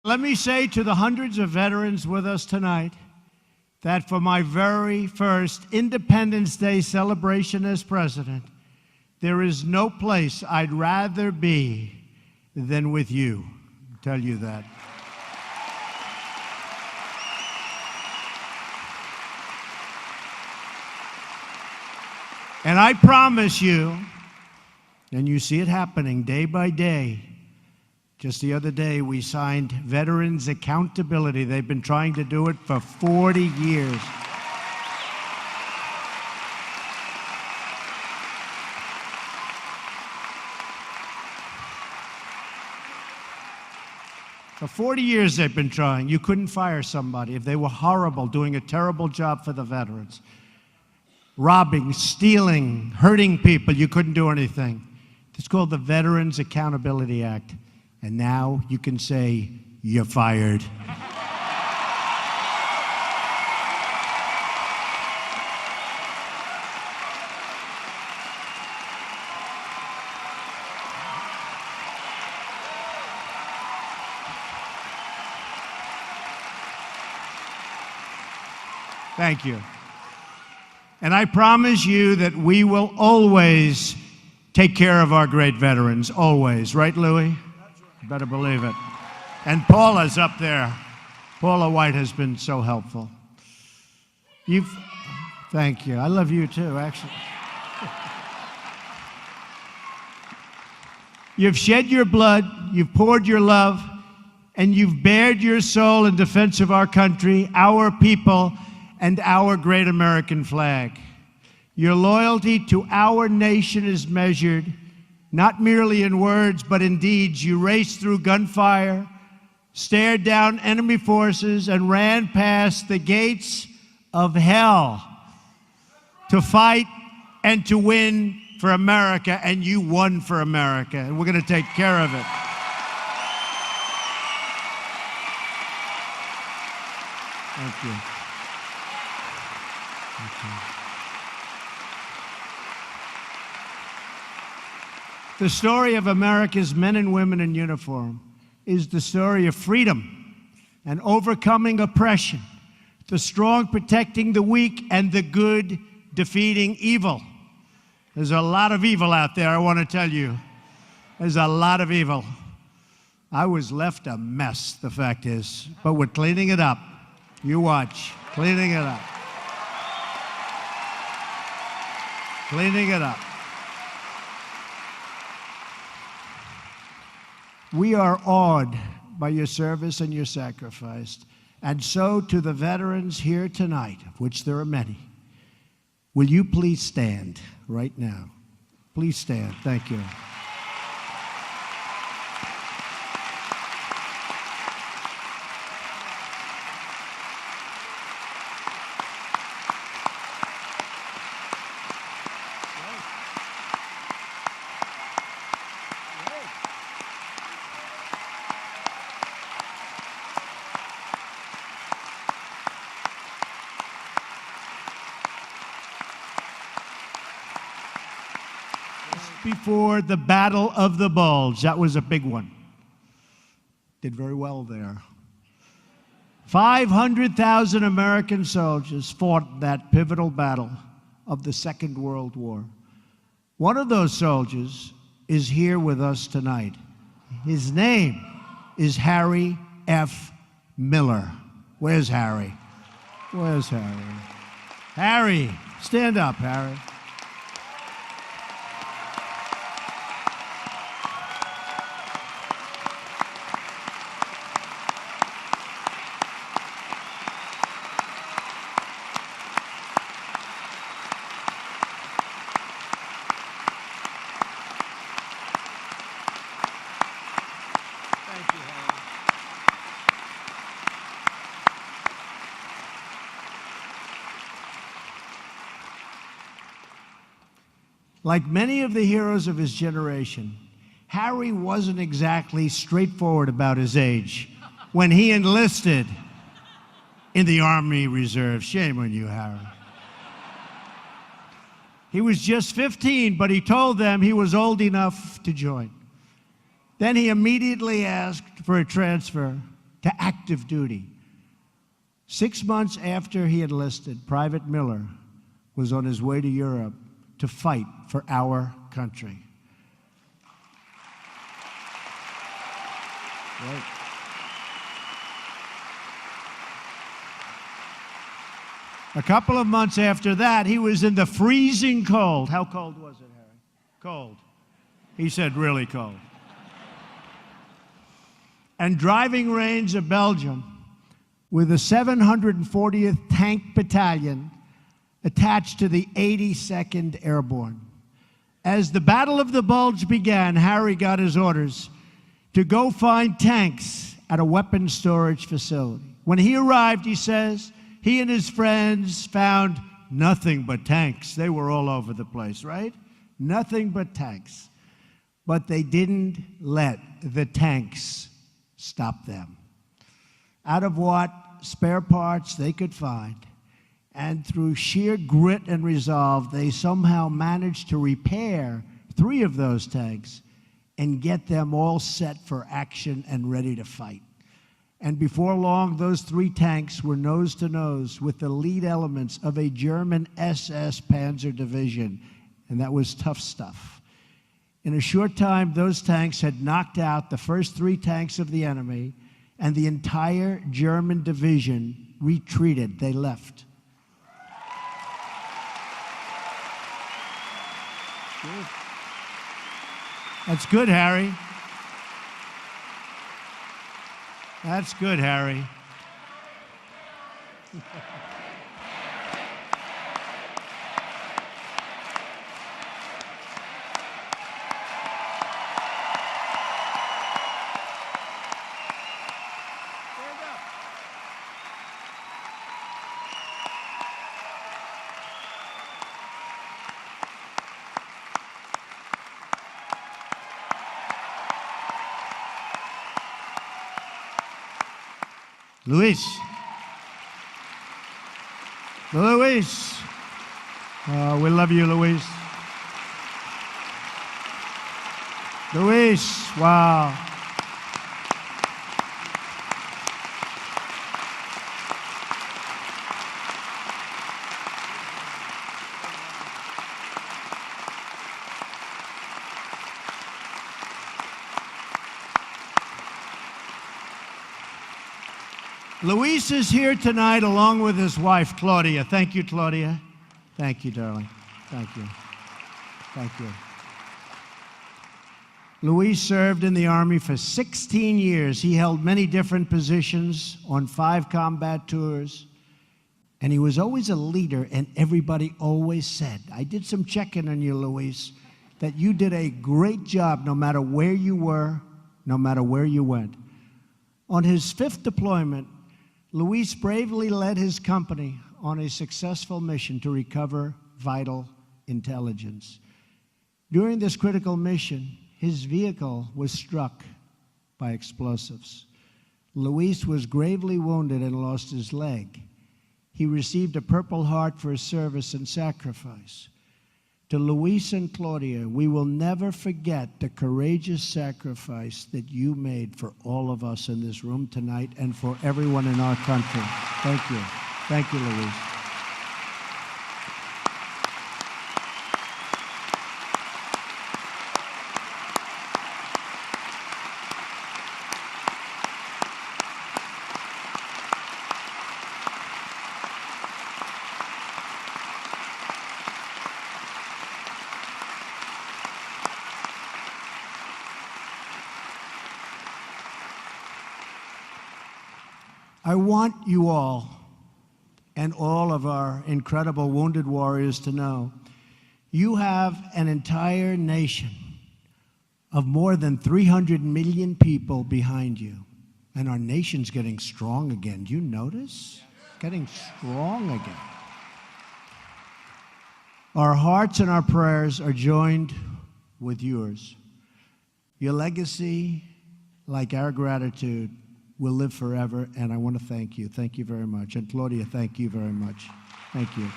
Let me say to the hundreds of veterans with us tonight that for my very first Independence Day celebration as president, there is no place I'd rather be than with you. I'll tell you that. And I promise you, and you see it happening day by day. Just the other day, we signed Veterans Accountability. They've been trying to do it for 40 years. For 40 years they've been trying. You couldn't fire somebody if they were horrible, doing a terrible job for the veterans. Robbing, stealing, hurting people, you couldn't do anything. It's called the Veterans Accountability Act. And now you can say, you're fired. Thank you. And I promise you that we will always take care of our great veterans, always. Right, Louis? You better believe it. And Paula's up there. Paula White has been so helpful. Thank you. I love you too, actually. You've shed your blood, you've poured your love, and you've bared your soul in defense of our country, our people, and our great American flag. Your loyalty to our nation is measured not merely in words, but in deeds. You raced through gunfire, stared down enemy forces, and ran past the gates of hell to fight and to win for America, and you won for America, and we're going to take care of it. Thank you. Thank you. The story of America's men and women in uniform is the story of freedom and overcoming oppression, the strong protecting the weak, and the good defeating evil. There's a lot of evil out there, I want to tell you. There's a lot of evil. I was left a mess, the fact is, but we're cleaning it up. You watch, cleaning it up. Cleaning it up. We are awed by your service and your sacrifice. And so to the veterans here tonight, of which there are many, will you please stand right now? Please stand. Thank you. Before the Battle of the Bulge. That was a big one. Did very well there. 500,000 American soldiers fought that pivotal battle of the Second World War. One of those soldiers is here with us tonight. His name is Harry F. Miller. Where's Harry? Where's Harry? Harry, stand up, Harry. Like many of the heroes of his generation, Harry wasn't exactly straightforward about his age when he enlisted in the Army Reserve. Shame on you, Harry. He was just 15, but he told them he was old enough to join. Then he immediately asked for a transfer to active duty. 6 months after he enlisted, Private Miller was on his way to Europe to fight for our country. Right. A couple of months after that, he was in the freezing cold. How cold was it, Harry? Cold. He said really cold. And driving range of Belgium with the 740th Tank Battalion attached to the 82nd Airborne. As the Battle of the Bulge began, Harry got his orders to go find tanks at a weapons storage facility. When he arrived, he says, he and his friends found nothing but tanks. They were all over the place, right? Nothing but tanks. But they didn't let the tanks stop them. Out of what spare parts they could find, and through sheer grit and resolve, they somehow managed to repair 3 of those tanks and get them all set for action and ready to fight. And before long, those 3 tanks were nose to nose with the lead elements of a German SS Panzer division, and that was tough stuff. In a short time, those tanks had knocked out the first 3 tanks of the enemy, and the entire German division retreated. They left. Good. That's good, Harry. That's good, Harry. Luis. Luis. Oh, we love you, Luis. Luis, wow. Luis is here tonight along with his wife, Claudia. Thank you, Claudia. Thank you, darling. Thank you. Thank you. Luis served in the Army for 16 years. He held many different positions on 5 combat tours. And he was always a leader, and everybody always said, I did some checking on you, Luis, that you did a great job no matter where you were, no matter where you went. On his 5th deployment, Luis bravely led his company on a successful mission to recover vital intelligence. During this critical mission, his vehicle was struck by explosives. Luis was gravely wounded and lost his leg. He received a Purple Heart for his service and sacrifice. To Luis and Claudia, we will never forget the courageous sacrifice that you made for all of us in this room tonight and for everyone in our country. Thank you. Thank you, Luis. I want you all and all of our incredible wounded warriors to know you have an entire nation of more than 300 million people behind you. And our nation's getting strong again. Do you notice? Getting strong again. Our hearts and our prayers are joined with yours. Your legacy, like our gratitude, will live forever, and I want to thank you. Thank you very much. And Claudia, thank you very much. Thank you.